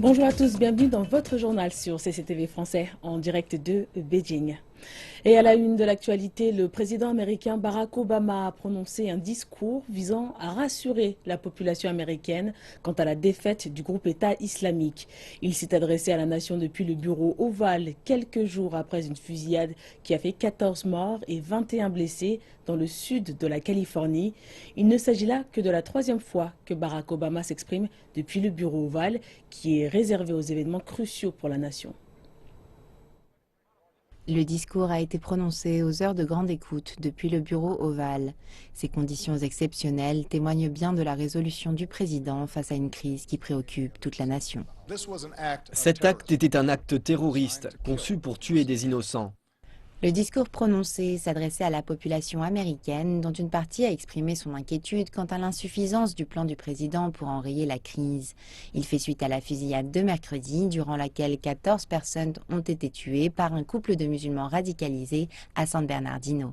Bonjour à tous, bienvenue dans votre journal sur CCTV français en direct de Beijing. Et à la une de l'actualité, le président américain Barack Obama a prononcé un discours visant à rassurer la population américaine quant à la défaite du groupe État islamique. Il s'est adressé à la nation depuis le bureau ovale quelques jours après une fusillade qui a fait 14 morts et 21 blessés dans le sud de la Californie. Il ne s'agit là que de la troisième fois que Barack Obama s'exprime depuis le bureau ovale qui est réservé aux événements cruciaux pour la nation. Le discours a été prononcé aux heures de grande écoute depuis le bureau ovale. Ces conditions exceptionnelles témoignent bien de la résolution du président face à une crise qui préoccupe toute la nation. Cet acte était un acte terroriste, conçu pour tuer des innocents. Le discours prononcé s'adressait à la population américaine, dont une partie a exprimé son inquiétude quant à l'insuffisance du plan du président pour enrayer la crise. Il fait suite à la fusillade de mercredi, durant laquelle 14 personnes ont été tuées par un couple de musulmans radicalisés à San Bernardino.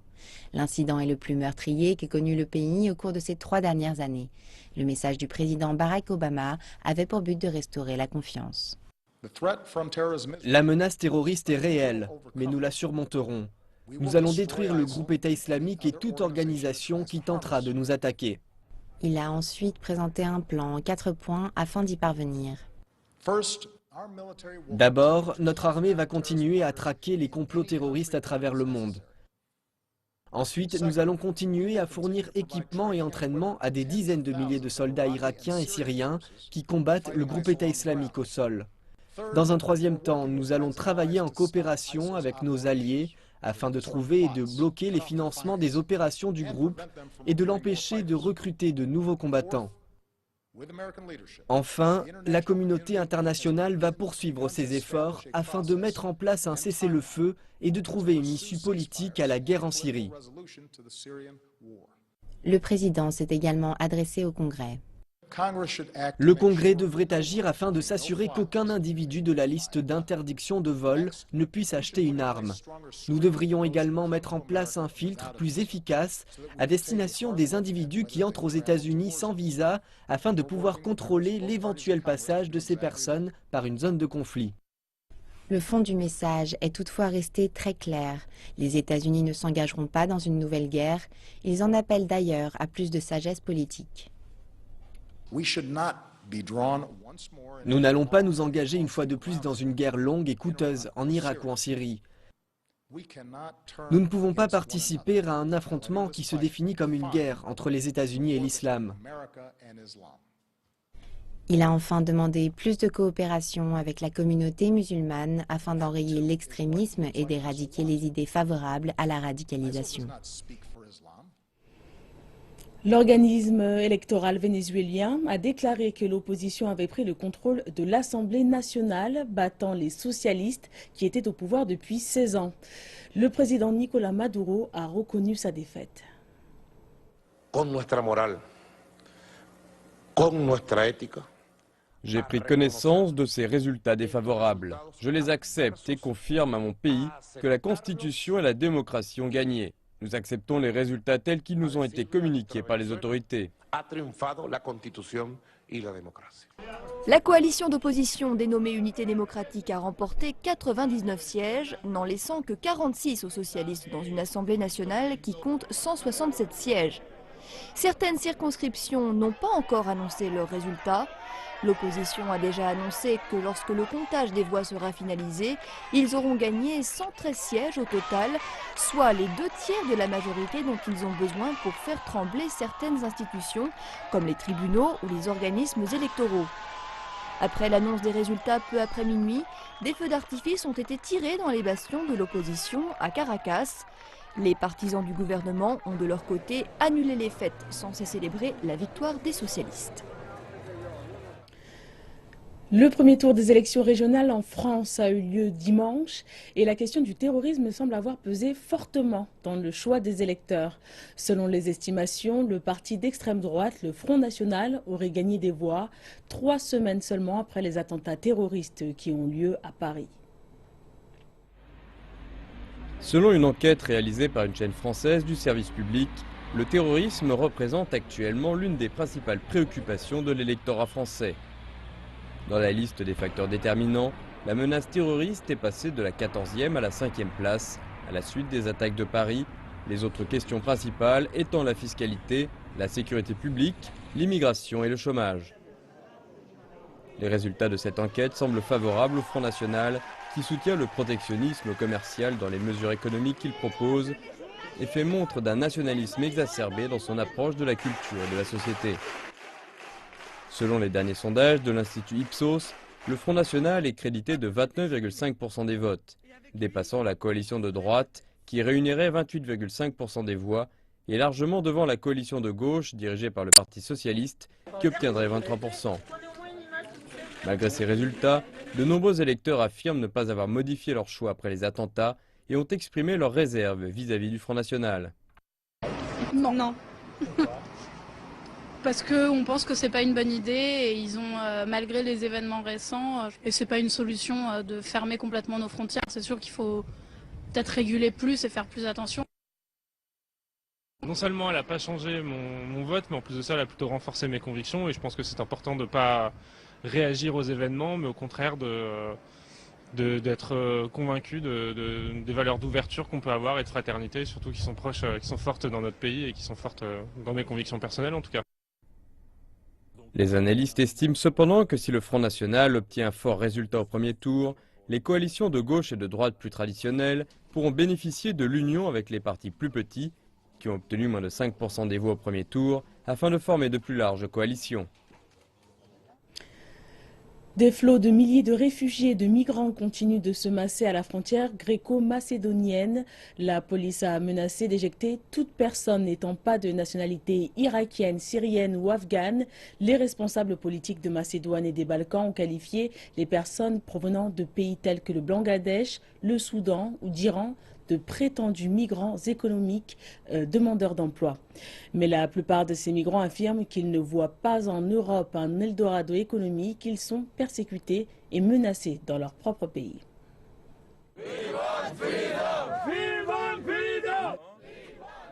L'incident est le plus meurtrier qu'ait connu le pays au cours de ces 3 dernières années. Le message du président Barack Obama avait pour but de restaurer la confiance. La menace terroriste est réelle, mais nous la surmonterons. Nous allons détruire le groupe État islamique et toute organisation qui tentera de nous attaquer. Il a ensuite présenté un plan en 4 points afin d'y parvenir. D'abord, notre armée va continuer à traquer les complots terroristes à travers le monde. Ensuite, nous allons continuer à fournir équipement et entraînement à des dizaines de milliers de soldats irakiens et syriens qui combattent le groupe État islamique au sol. Dans un troisième temps, nous allons travailler en coopération avec nos alliés afin de trouver et de bloquer les financements des opérations du groupe et de l'empêcher de recruter de nouveaux combattants. Enfin, la communauté internationale va poursuivre ses efforts afin de mettre en place un cessez-le-feu et de trouver une issue politique à la guerre en Syrie. Le président s'est également adressé au Congrès. Le Congrès devrait agir afin de s'assurer qu'aucun individu de la liste d'interdiction de vol ne puisse acheter une arme. Nous devrions également mettre en place un filtre plus efficace à destination des individus qui entrent aux États-Unis sans visa afin de pouvoir contrôler l'éventuel passage de ces personnes par une zone de conflit. Le fond du message est toutefois resté très clair. Les États-Unis ne s'engageront pas dans une nouvelle guerre. Ils en appellent d'ailleurs à plus de sagesse politique. Nous n'allons pas nous engager une fois de plus dans une guerre longue et coûteuse en Irak ou en Syrie. Nous ne pouvons pas participer à un affrontement qui se définit comme une guerre entre les États-Unis et l'islam. Il a enfin demandé plus de coopération avec la communauté musulmane afin d'enrayer l'extrémisme et d'éradiquer les idées favorables à la radicalisation. L'organisme électoral vénézuélien a déclaré que l'opposition avait pris le contrôle de l'Assemblée nationale, battant les socialistes qui étaient au pouvoir depuis 16 ans. Le président Nicolás Maduro a reconnu sa défaite. J'ai pris connaissance de ces résultats défavorables. Je les accepte et confirme à mon pays que la Constitution et la démocratie ont gagné. Nous acceptons les résultats tels qu'ils nous ont été communiqués par les autorités. La coalition d'opposition dénommée Unité démocratique a remporté 99 sièges, n'en laissant que 46 aux socialistes dans une Assemblée nationale qui compte 167 sièges. Certaines circonscriptions n'ont pas encore annoncé leurs résultats. L'opposition a déjà annoncé que lorsque le comptage des voix sera finalisé, ils auront gagné 113 sièges au total, soit les 2/3 de la majorité dont ils ont besoin pour faire trembler certaines institutions, comme les tribunaux ou les organismes électoraux. Après l'annonce des résultats peu après minuit, des feux d'artifice ont été tirés dans les bastions de l'opposition à Caracas. Les partisans du gouvernement ont de leur côté annulé les fêtes censées célébrer la victoire des socialistes. Le premier tour des élections régionales en France a eu lieu dimanche et la question du terrorisme semble avoir pesé fortement dans le choix des électeurs. Selon les estimations, le parti d'extrême droite, le Front National, aurait gagné des voix 3 semaines seulement après les attentats terroristes qui ont lieu à Paris. Selon une enquête réalisée par une chaîne française du service public, le terrorisme représente actuellement l'une des principales préoccupations de l'électorat français. Dans la liste des facteurs déterminants, la menace terroriste est passée de la 14e à la 5e place, à la suite des attaques de Paris, les autres questions principales étant la fiscalité, la sécurité publique, l'immigration et le chômage. Les résultats de cette enquête semblent favorables au Front National, qui soutient le protectionnisme commercial dans les mesures économiques qu'il propose et fait montre d'un nationalisme exacerbé dans son approche de la culture et de la société. Selon les derniers sondages de l'Institut Ipsos, le Front National est crédité de 29,5% des votes, dépassant la coalition de droite qui réunirait 28,5% des voix et largement devant la coalition de gauche dirigée par le Parti socialiste qui obtiendrait 23%. Malgré ces résultats, de nombreux électeurs affirment ne pas avoir modifié leur choix après les attentats et ont exprimé leurs réserves vis-à-vis du Front National. Non. Non. Parce qu'on pense que c'est pas une bonne idée et ils ont, malgré les événements récents, et c'est pas une solution de fermer complètement nos frontières. C'est sûr qu'il faut peut-être réguler plus et faire plus attention. Non seulement elle n'a pas changé mon vote, mais en plus de ça, elle a plutôt renforcé mes convictions et je pense que c'est important de ne pas réagir aux événements, mais au contraire d'être convaincu des valeurs d'ouverture qu'on peut avoir et de fraternité, surtout qui sont proches, qui sont fortes dans notre pays et qui sont fortes dans mes convictions personnelles en tout cas. Les analystes estiment cependant que si le Front National obtient un fort résultat au premier tour, les coalitions de gauche et de droite plus traditionnelles pourront bénéficier de l'union avec les partis plus petits, qui ont obtenu moins de 5% des voix au premier tour, afin de former de plus larges coalitions. Des flots de milliers de réfugiés et de migrants continuent de se masser à la frontière gréco-macédonienne. La police a menacé d'éjecter toute personne n'étant pas de nationalité irakienne, syrienne ou afghane. Les responsables politiques de Macédoine et des Balkans ont qualifié les personnes provenant de pays tels que le Bangladesh, le Soudan ou d'Iran de prétendus migrants économiques demandeurs d'emploi. Mais la plupart de ces migrants affirment qu'ils ne voient pas en Europe un Eldorado économique, qu'ils sont persécutés et menacés dans leur propre pays.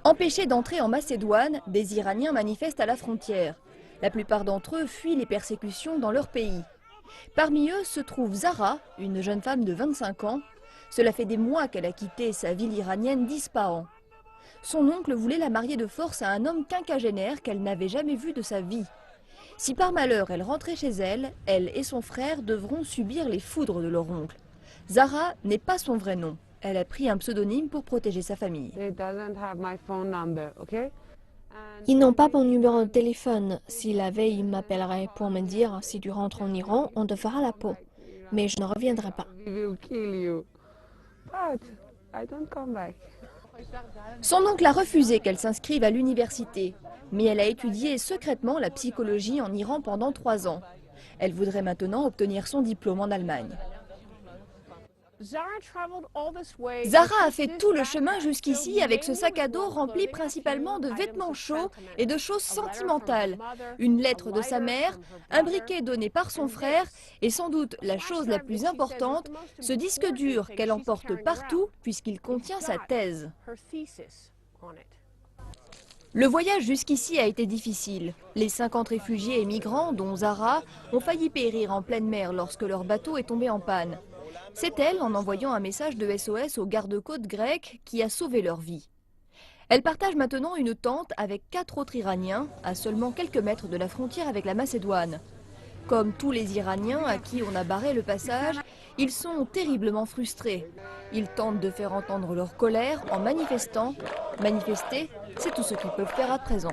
Empêchés d'entrer en Macédoine, des Iraniens manifestent à la frontière. La plupart d'entre eux fuient les persécutions dans leur pays. Parmi eux se trouve Zara, une jeune femme de 25 ans. Cela fait des mois qu'elle a quitté sa ville iranienne d'Ispahan. Son oncle voulait la marier de force à un homme quinquagénaire qu'elle n'avait jamais vu de sa vie. Si par malheur elle rentrait chez elle, elle et son frère devront subir les foudres de leur oncle. Zara n'est pas son vrai nom. Elle a pris un pseudonyme pour protéger sa famille. Ils n'ont pas mon numéro de téléphone. S'ils l'avaient, ils m'appelleraient pour me dire si tu rentres en Iran, on te fera la peau. Mais je ne reviendrai pas. Son oncle a refusé qu'elle s'inscrive à l'université, mais elle a étudié secrètement la psychologie en Iran pendant 3 ans. Elle voudrait maintenant obtenir son diplôme en Allemagne. Zara a fait tout le chemin jusqu'ici avec ce sac à dos rempli principalement de vêtements chauds et de choses sentimentales. Une lettre de sa mère, un briquet donné par son frère et sans doute la chose la plus importante, ce disque dur qu'elle emporte partout puisqu'il contient sa thèse. Le voyage jusqu'ici a été difficile. Les 50 réfugiés et migrants, dont Zara, ont failli périr en pleine mer lorsque leur bateau est tombé en panne. C'est elle, en envoyant un message de SOS aux gardes-côtes grecs, qui a sauvé leur vie. Elle partage maintenant une tente avec 4 autres Iraniens, à seulement quelques mètres de la frontière avec la Macédoine. Comme tous les Iraniens à qui on a barré le passage, ils sont terriblement frustrés. Ils tentent de faire entendre leur colère en manifestant. Manifester, c'est tout ce qu'ils peuvent faire à présent.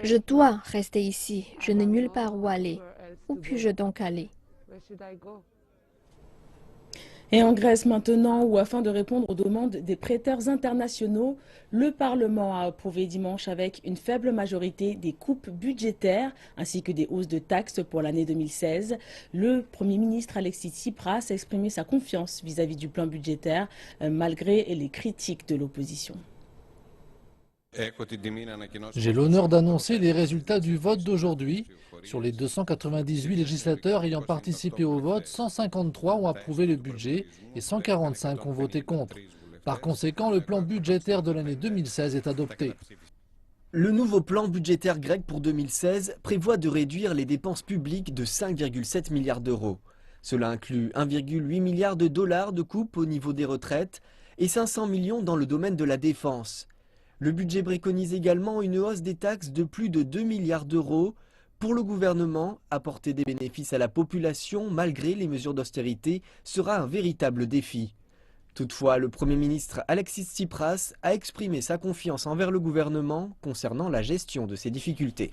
Je dois rester ici. Je n'ai nulle part où aller. Où puis-je donc aller? Et en Grèce maintenant, où afin de répondre aux demandes des prêteurs internationaux, le Parlement a approuvé dimanche avec une faible majorité des coupes budgétaires ainsi que des hausses de taxes pour l'année 2016. Le Premier ministre Alexis Tsipras a exprimé sa confiance vis-à-vis du plan budgétaire malgré les critiques de l'opposition. J'ai l'honneur d'annoncer les résultats du vote d'aujourd'hui. Sur les 298 législateurs ayant participé au vote, 153 ont approuvé le budget et 145 ont voté contre. Par conséquent, le plan budgétaire de l'année 2016 est adopté. Le nouveau plan budgétaire grec pour 2016 prévoit de réduire les dépenses publiques de 5,7 milliards d'euros. Cela inclut 1,8 milliard de dollars de coupes au niveau des retraites et 500 millions dans le domaine de la défense. Le budget préconise également une hausse des taxes de plus de 2 milliards d'euros. Pour le gouvernement, apporter des bénéfices à la population malgré les mesures d'austérité sera un véritable défi. Toutefois, le Premier ministre Alexis Tsipras a exprimé sa confiance envers le gouvernement concernant la gestion de ces difficultés.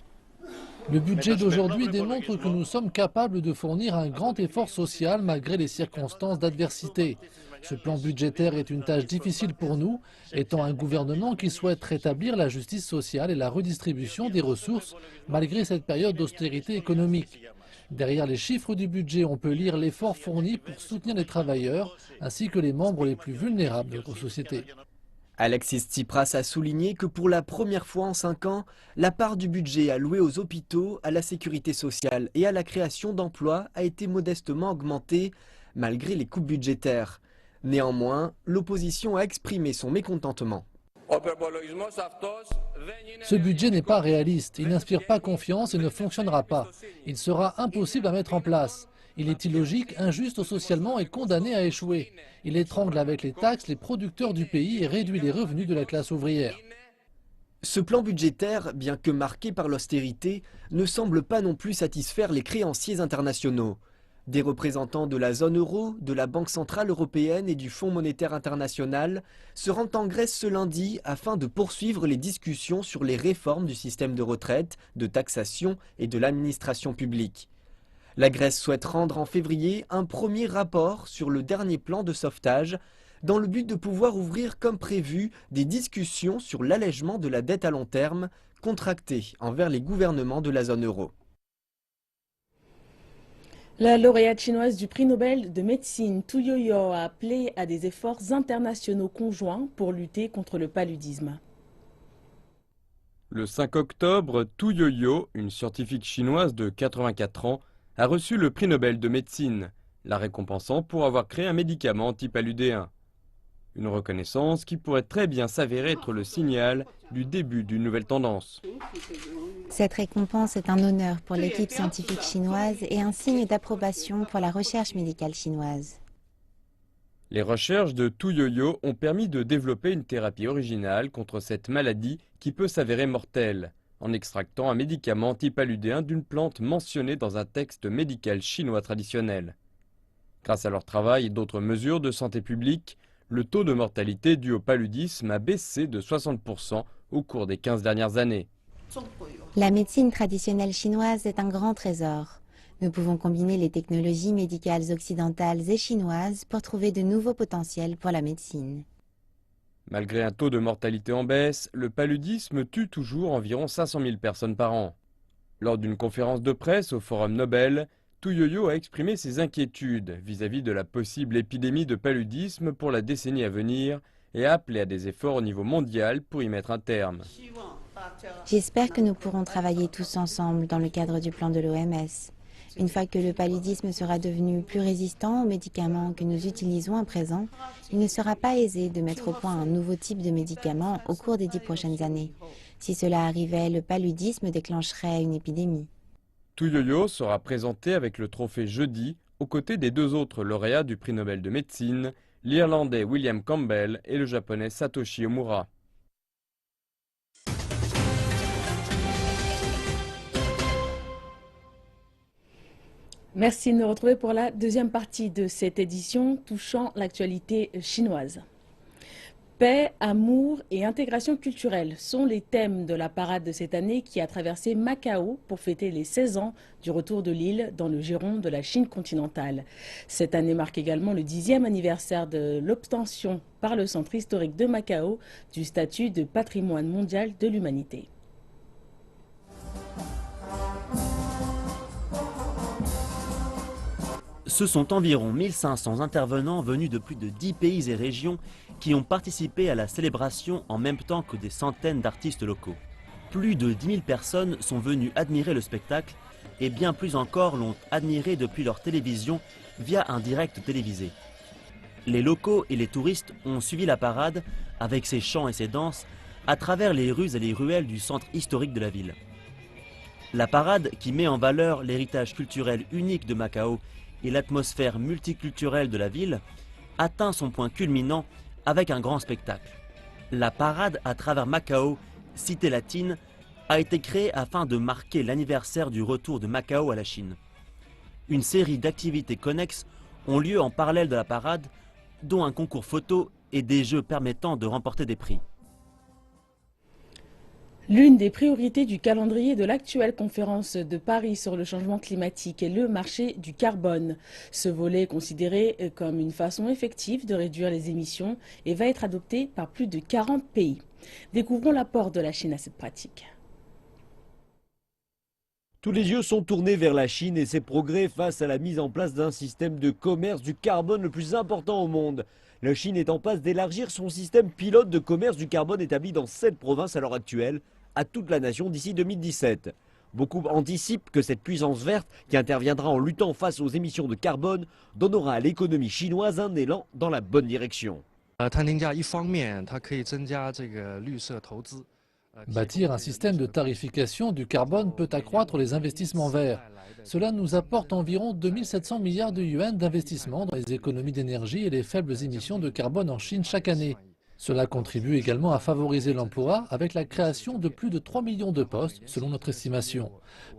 Le budget d'aujourd'hui démontre que nous sommes capables de fournir un grand effort social malgré les circonstances d'adversité. Ce plan budgétaire est une tâche difficile pour nous, étant un gouvernement qui souhaite rétablir la justice sociale et la redistribution des ressources malgré cette période d'austérité économique. Derrière les chiffres du budget, on peut lire l'effort fourni pour soutenir les travailleurs ainsi que les membres les plus vulnérables de notre société. Alexis Tsipras a souligné que pour la première fois en 5 ans, la part du budget alloué aux hôpitaux, à la sécurité sociale et à la création d'emplois a été modestement augmentée malgré les coupes budgétaires. Néanmoins, l'opposition a exprimé son mécontentement. Ce budget n'est pas réaliste, il n'inspire pas confiance et ne fonctionnera pas. Il sera impossible à mettre en place. Il est illogique, injuste socialement et condamné à échouer. Il étrangle avec les taxes les producteurs du pays et réduit les revenus de la classe ouvrière. Ce plan budgétaire, bien que marqué par l'austérité, ne semble pas non plus satisfaire les créanciers internationaux. Des représentants de la zone euro, de la Banque centrale européenne et du Fonds monétaire international se rendent en Grèce ce lundi afin de poursuivre les discussions sur les réformes du système de retraite, de taxation et de l'administration publique. La Grèce souhaite rendre en février un premier rapport sur le dernier plan de sauvetage dans le but de pouvoir ouvrir comme prévu des discussions sur l'allègement de la dette à long terme contractée envers les gouvernements de la zone euro. La lauréate chinoise du prix Nobel de médecine, Tu Youyou, a appelé à des efforts internationaux conjoints pour lutter contre le paludisme. Le 5 octobre, Tu Youyou, une scientifique chinoise de 84 ans, a reçu le prix Nobel de médecine, la récompensant pour avoir créé un médicament anti-paludéen. Une reconnaissance qui pourrait très bien s'avérer être le signal du début d'une nouvelle tendance. Cette récompense est un honneur pour l'équipe scientifique chinoise et un signe d'approbation pour la recherche médicale chinoise. Les recherches de Tu Youyou ont permis de développer une thérapie originale contre cette maladie qui peut s'avérer mortelle, en extractant un médicament antipaludéen d'une plante mentionnée dans un texte médical chinois traditionnel. Grâce à leur travail et d'autres mesures de santé publique, le taux de mortalité dû au paludisme a baissé de 60% au cours des 15 dernières années. La médecine traditionnelle chinoise est un grand trésor. Nous pouvons combiner les technologies médicales occidentales et chinoises pour trouver de nouveaux potentiels pour la médecine. Malgré un taux de mortalité en baisse, le paludisme tue toujours environ 500 000 personnes par an. Lors d'une conférence de presse au Forum Nobel, Tu Youyou a exprimé ses inquiétudes vis-à-vis de la possible épidémie de paludisme pour la décennie à venir et a appelé à des efforts au niveau mondial pour y mettre un terme. J'espère que nous pourrons travailler tous ensemble dans le cadre du plan de l'OMS. Une fois que le paludisme sera devenu plus résistant aux médicaments que nous utilisons à présent, il ne sera pas aisé de mettre au point un nouveau type de médicament au cours des 10 prochaines années. Si cela arrivait, le paludisme déclencherait une épidémie. Tu Youyou sera présenté avec le trophée jeudi, aux côtés des 2 autres lauréats du prix Nobel de médecine, l'Irlandais William Campbell et le Japonais Satoshi Omura. Merci de nous retrouver pour la deuxième partie de cette édition touchant l'actualité chinoise. Paix, amour et intégration culturelle sont les thèmes de la parade de cette année qui a traversé Macao pour fêter les 16 ans du retour de l'île dans le giron de la Chine continentale. Cette année marque également le 10e anniversaire de l'obtention par le centre historique de Macao du statut de patrimoine mondial de l'humanité. Ce sont environ 1500 intervenants venus de plus de 10 pays et régions qui ont participé à la célébration en même temps que des centaines d'artistes locaux. Plus de 10 000 personnes sont venues admirer le spectacle et bien plus encore l'ont admiré depuis leur télévision via un direct télévisé. Les locaux et les touristes ont suivi la parade avec ses chants et ses danses à travers les rues et les ruelles du centre historique de la ville. La parade, qui met en valeur l'héritage culturel unique de Macao et l'atmosphère multiculturelle de la ville, atteint son point culminant avec un grand spectacle. La parade à travers Macao, cité latine, a été créée afin de marquer l'anniversaire du retour de Macao à la Chine. Une série d'activités connexes ont lieu en parallèle de la parade, dont un concours photo et des jeux permettant de remporter des prix. L'une des priorités du calendrier de l'actuelle conférence de Paris sur le changement climatique est le marché du carbone. Ce volet est considéré comme une façon effective de réduire les émissions et va être adopté par plus de 40 pays. Découvrons l'apport de la Chine à cette pratique. Tous les yeux sont tournés vers la Chine et ses progrès face à la mise en place d'un système de commerce du carbone le plus important au monde. La Chine est en passe d'élargir son système pilote de commerce du carbone établi dans 7 provinces à l'heure actuelle à toute la nation d'ici 2017. Beaucoup anticipent que cette puissance verte, qui interviendra en luttant face aux émissions de carbone, donnera à l'économie chinoise un élan dans la bonne direction. Bâtir un système de tarification du carbone peut accroître les investissements verts. Cela nous apporte environ 2700 milliards de yuans d'investissement dans les économies d'énergie et les faibles émissions de carbone en Chine chaque année. Cela contribue également à favoriser l'emploi avec la création de plus de 3 millions de postes selon notre estimation.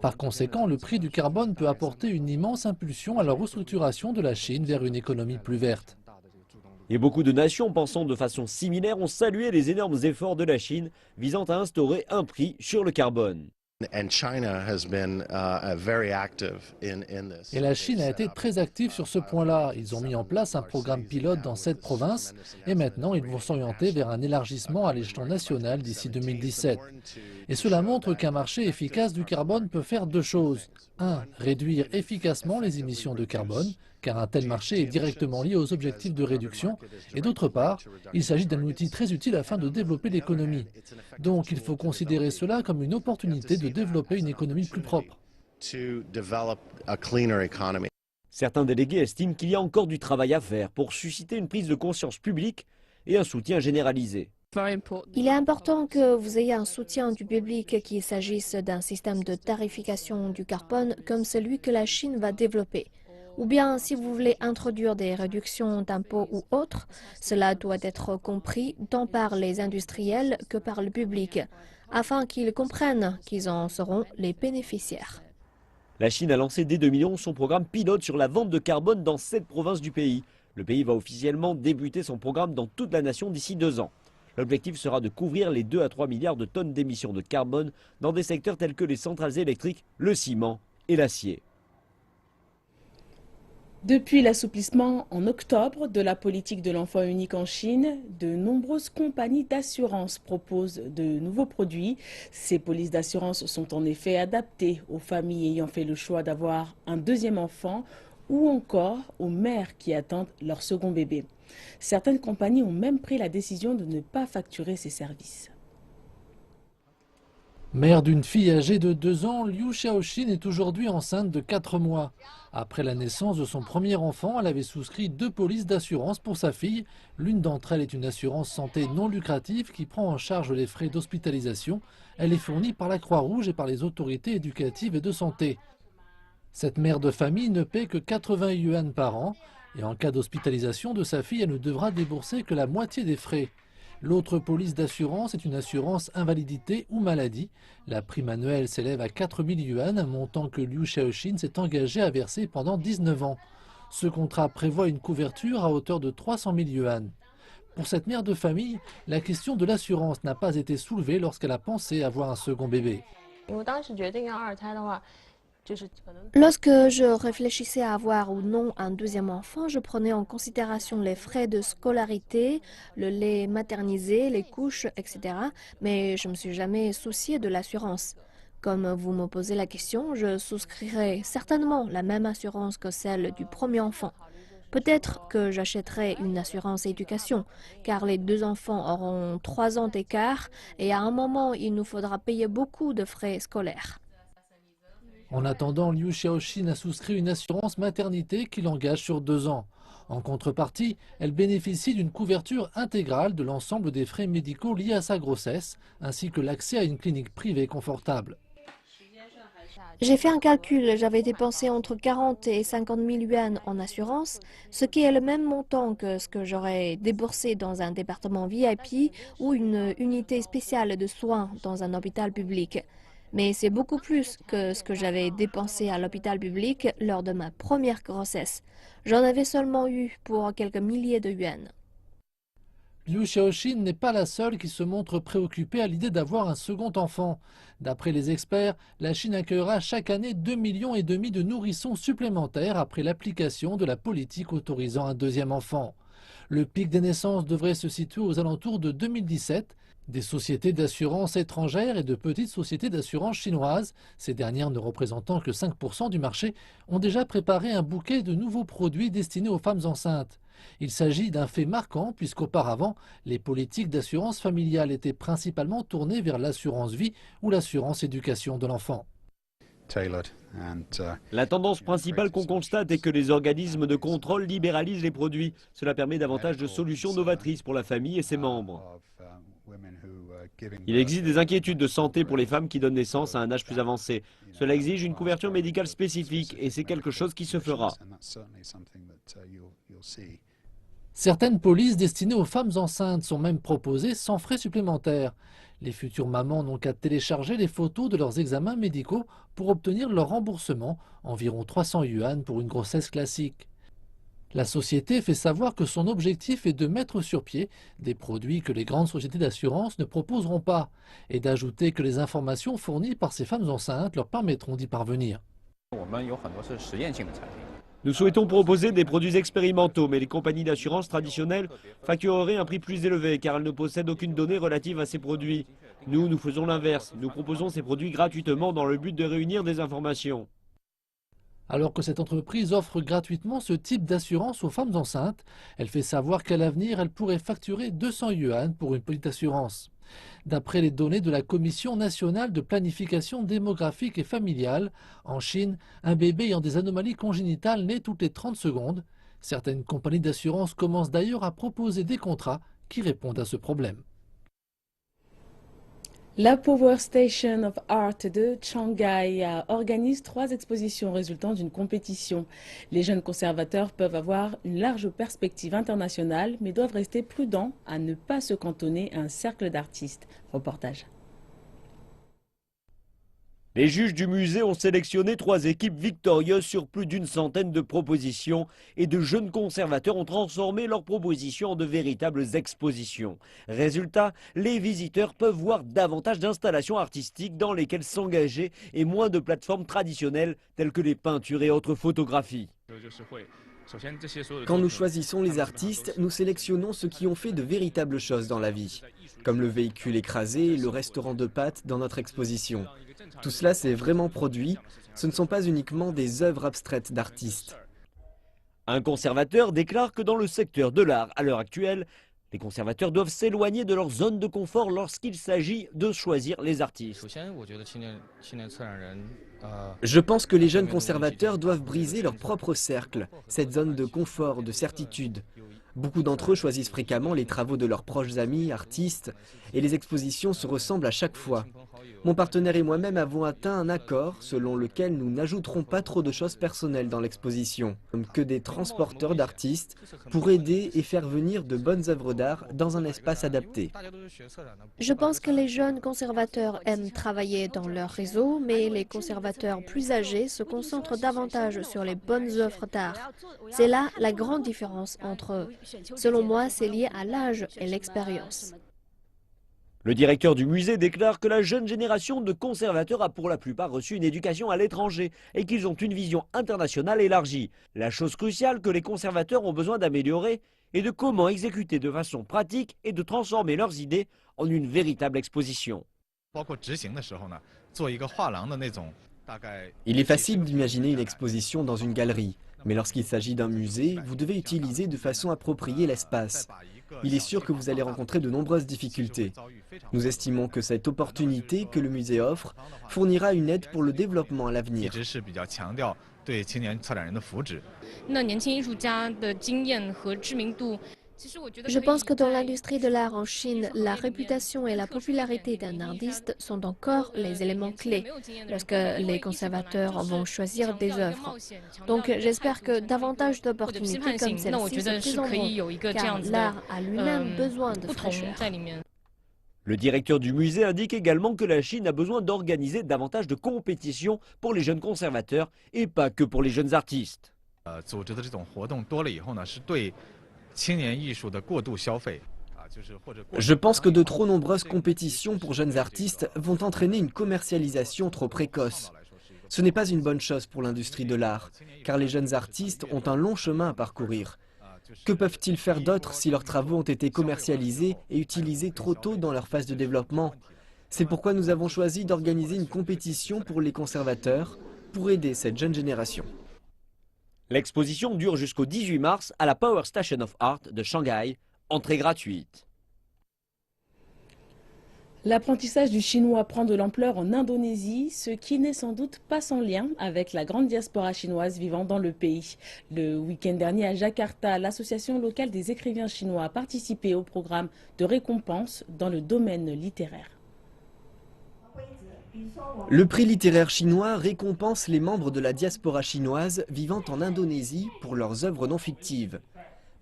Par conséquent, le prix du carbone peut apporter une immense impulsion à la restructuration de la Chine vers une économie plus verte. Et beaucoup de nations pensant de façon similaire ont salué les énormes efforts de la Chine visant à instaurer un prix sur le carbone. Et la Chine a été très active sur ce point-là. Ils ont mis en place un programme pilote dans 7 provinces et maintenant ils vont s'orienter vers un élargissement à l'échelon national d'ici 2017. Et cela montre qu'un marché efficace du carbone peut faire 2 choses. 1. Réduire efficacement les émissions de carbone, car un tel marché est directement lié aux objectifs de réduction. Et d'autre part, il s'agit d'un outil très utile afin de développer l'économie. Donc il faut considérer cela comme une opportunité de développer une économie plus propre. Certains délégués estiment qu'il y a encore du travail à faire pour susciter une prise de conscience publique et un soutien généralisé. Il est important que vous ayez un soutien du public, qu'il s'agisse d'un système de tarification du carbone comme celui que la Chine va développer. Ou bien, si vous voulez introduire des réductions d'impôts ou autres, cela doit être compris tant par les industriels que par le public, afin qu'ils comprennent qu'ils en seront les bénéficiaires. La Chine a lancé dès 2011 son programme pilote sur la vente de carbone dans 7 provinces du pays. Le pays va officiellement débuter son programme dans toute la nation d'ici 2 ans. L'objectif sera de couvrir les 2 à 3 milliards de tonnes d'émissions de carbone dans des secteurs tels que les centrales électriques, le ciment et l'acier. Depuis l'assouplissement en octobre de la politique de l'enfant unique en Chine, de nombreuses compagnies d'assurance proposent de nouveaux produits. Ces polices d'assurance sont en effet adaptées aux familles ayant fait le choix d'avoir un 2e enfant ou encore aux mères qui attendent leur second bébé. Certaines compagnies ont même pris la décision de ne pas facturer ces services. Mère d'une fille âgée de 2 ans, Liu Xiaoxin est aujourd'hui enceinte de 4 mois. Après la naissance de son premier enfant, elle avait souscrit 2 polices d'assurance pour sa fille. L'une d'entre elles est une assurance santé non lucrative qui prend en charge les frais d'hospitalisation. Elle est fournie par la Croix-Rouge et par les autorités éducatives et de santé. Cette mère de famille ne paie que 80 yuan par an et en cas d'hospitalisation de sa fille, elle ne devra débourser que la moitié des frais. L'autre police d'assurance est une assurance invalidité ou maladie. La prime annuelle s'élève à 4000 yuan, un montant que Liu Xiaoxin s'est engagé à verser pendant 19 ans. Ce contrat prévoit une couverture à hauteur de 300 000 yuan. Pour cette mère de famille, la question de l'assurance n'a pas été soulevée lorsqu'elle a pensé avoir un second bébé. Lorsque je réfléchissais à avoir ou non un 2e enfant, je prenais en considération les frais de scolarité, le lait maternisé, les couches, etc. Mais je ne me suis jamais souciée de l'assurance. Comme vous me posez la question, je souscrirai certainement la même assurance que celle du premier enfant. Peut-être que j'achèterai une assurance éducation, car les 2 enfants auront 3 ans d'écart et à un moment, il nous faudra payer beaucoup de frais scolaires. En attendant, Liu Xiaoxin a souscrit une assurance maternité qui l'engage sur 2 ans. En contrepartie, elle bénéficie d'une couverture intégrale de l'ensemble des frais médicaux liés à sa grossesse, ainsi que l'accès à une clinique privée confortable. J'ai fait un calcul, j'avais dépensé entre 40 et 50 000 yuan en assurance, ce qui est le même montant que ce que j'aurais déboursé dans un département VIP ou une unité spéciale de soins dans un hôpital public. Mais c'est beaucoup plus que ce que j'avais dépensé à l'hôpital public lors de ma première grossesse. J'en avais seulement eu pour quelques milliers de yuan. Liu Xiaoxin n'est pas la seule qui se montre préoccupée à l'idée d'avoir un second enfant. D'après les experts, la Chine accueillera chaque année 2,5 millions de nourrissons supplémentaires après l'application de la politique autorisant un deuxième enfant. Le pic des naissances devrait se situer aux alentours de 2017. Des sociétés d'assurance étrangères et de petites sociétés d'assurance chinoises, ces dernières ne représentant que 5% du marché, ont déjà préparé un bouquet de nouveaux produits destinés aux femmes enceintes. Il s'agit d'un fait marquant puisqu'auparavant, les politiques d'assurance familiale étaient principalement tournées vers l'assurance vie ou l'assurance éducation de l'enfant. La tendance principale qu'on constate est que les organismes de contrôle libéralisent les produits. Cela permet davantage de solutions novatrices pour la famille et ses membres. Il existe des inquiétudes de santé pour les femmes qui donnent naissance à un âge plus avancé. Cela exige une couverture médicale spécifique et c'est quelque chose qui se fera. Certaines polices destinées aux femmes enceintes sont même proposées sans frais supplémentaires. Les futures mamans n'ont qu'à télécharger les photos de leurs examens médicaux pour obtenir leur remboursement, environ 300 yuan pour une grossesse classique. La société fait savoir que son objectif est de mettre sur pied des produits que les grandes sociétés d'assurance ne proposeront pas et d'ajouter que les informations fournies par ces femmes enceintes leur permettront d'y parvenir. Nous souhaitons proposer des produits expérimentaux, mais les compagnies d'assurance traditionnelles factureraient un prix plus élevé car elles ne possèdent aucune donnée relative à ces produits. Nous faisons l'inverse. Nous proposons ces produits gratuitement dans le but de réunir des informations. Alors que cette entreprise offre gratuitement ce type d'assurance aux femmes enceintes, elle fait savoir qu'à l'avenir, elle pourrait facturer 200 yuan pour une petite assurance. D'après les données de la Commission nationale de planification démographique et familiale, en Chine, un bébé ayant des anomalies congénitales naît toutes les 30 secondes. Certaines compagnies d'assurance commencent d'ailleurs à proposer des contrats qui répondent à ce problème. La Power Station of Art de Shanghai organise 3 expositions résultant d'une compétition. Les jeunes conservateurs peuvent avoir une large perspective internationale, mais doivent rester prudents à ne pas se cantonner à un cercle d'artistes. Reportage. Les juges du musée ont sélectionné 3 équipes victorieuses sur plus d'une centaine de propositions et de jeunes conservateurs ont transformé leurs propositions en de véritables expositions. Résultat, les visiteurs peuvent voir davantage d'installations artistiques dans lesquelles s'engager et moins de plateformes traditionnelles telles que les peintures et autres photographies. Quand nous choisissons les artistes, nous sélectionnons ceux qui ont fait de véritables choses dans la vie, comme le véhicule écrasé et le restaurant de pâtes dans notre exposition. Tout cela s'est vraiment produit, ce ne sont pas uniquement des œuvres abstraites d'artistes. Un conservateur déclare que dans le secteur de l'art, à l'heure actuelle, les conservateurs doivent s'éloigner de leur zone de confort lorsqu'il s'agit de choisir les artistes. Je pense que les jeunes conservateurs doivent briser leur propre cercle, cette zone de confort, de certitude. Beaucoup d'entre eux choisissent fréquemment les travaux de leurs proches amis, artistes, et les expositions se ressemblent à chaque fois. Mon partenaire et moi-même avons atteint un accord selon lequel nous n'ajouterons pas trop de choses personnelles dans l'exposition, comme que des transporteurs d'artistes pour aider et faire venir de bonnes œuvres d'art dans un espace adapté. Je pense que les jeunes conservateurs aiment travailler dans leur réseau, mais les conservateurs plus âgés se concentrent davantage sur les bonnes œuvres d'art. C'est là la grande différence entre eux. Selon moi, c'est lié à l'âge et l'expérience. Le directeur du musée déclare que la jeune génération de conservateurs a pour la plupart reçu une éducation à l'étranger et qu'ils ont une vision internationale élargie. La chose cruciale que les conservateurs ont besoin d'améliorer est de comment exécuter de façon pratique et de transformer leurs idées en une véritable exposition. Il est facile d'imaginer une exposition dans une galerie, mais lorsqu'il s'agit d'un musée, vous devez utiliser de façon appropriée l'espace. Il est sûr que vous allez rencontrer de nombreuses difficultés. Nous estimons que cette opportunité que le musée offre fournira une aide pour le développement à l'avenir. Je pense que dans l'industrie de l'art en Chine, la réputation et la popularité d'un artiste sont encore les éléments clés lorsque les conservateurs vont choisir des œuvres. Donc j'espère que davantage d'opportunités comme celle-ci se présenteront, car l'art a lui-même besoin de fraîcheur. Le directeur du musée indique également que la Chine a besoin d'organiser davantage de compétitions pour les jeunes conservateurs et pas que pour les jeunes artistes. Je pense que de trop nombreuses compétitions pour jeunes artistes vont entraîner une commercialisation trop précoce. Ce n'est pas une bonne chose pour l'industrie de l'art, car les jeunes artistes ont un long chemin à parcourir. Que peuvent-ils faire d'autre si leurs travaux ont été commercialisés et utilisés trop tôt dans leur phase de développement? C'est pourquoi nous avons choisi d'organiser une compétition pour les conservateurs, pour aider cette jeune génération. L'exposition dure jusqu'au 18 mars à la Power Station of Art de Shanghai, entrée gratuite. L'apprentissage du chinois prend de l'ampleur en Indonésie, ce qui n'est sans doute pas sans lien avec la grande diaspora chinoise vivant dans le pays. Le week-end dernier à Jakarta, l'association locale des écrivains chinois a participé au programme de récompense dans le domaine littéraire. Le prix littéraire chinois récompense les membres de la diaspora chinoise vivant en Indonésie pour leurs œuvres non fictives.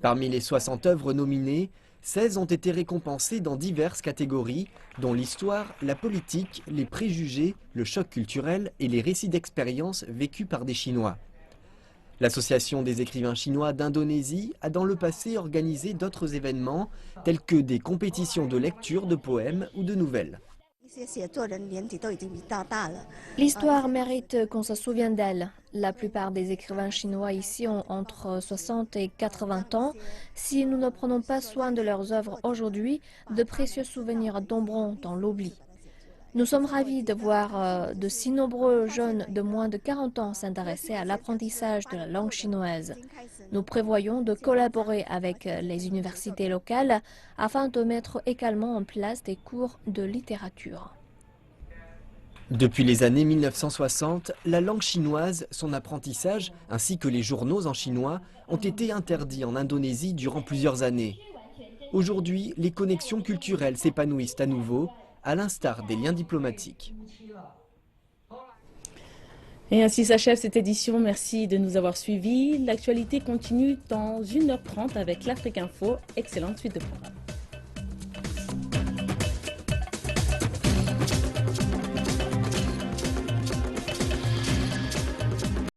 Parmi les 60 œuvres nominées, 16 ont été récompensées dans diverses catégories, dont l'histoire, la politique, les préjugés, le choc culturel et les récits d'expériences vécus par des Chinois. L'Association des écrivains chinois d'Indonésie a dans le passé organisé d'autres événements, tels que des compétitions de lecture de poèmes ou de nouvelles. L'histoire mérite qu'on se souvienne d'elle. La plupart des écrivains chinois ici ont entre 60 et 80 ans. Si nous ne prenons pas soin de leurs œuvres aujourd'hui, de précieux souvenirs tomberont dans l'oubli. Nous sommes ravis de voir de si nombreux jeunes de moins de 40 ans s'intéresser à l'apprentissage de la langue chinoise. Nous prévoyons de collaborer avec les universités locales afin de mettre également en place des cours de littérature. Depuis les années 1960, la langue chinoise, son apprentissage, ainsi que les journaux en chinois, ont été interdits en Indonésie durant plusieurs années. Aujourd'hui, les connexions culturelles s'épanouissent à nouveau, à l'instar des liens diplomatiques. Et ainsi s'achève cette édition. Merci de nous avoir suivis. L'actualité continue dans 1h30 avec l'Afrique Info. Excellente suite de programme.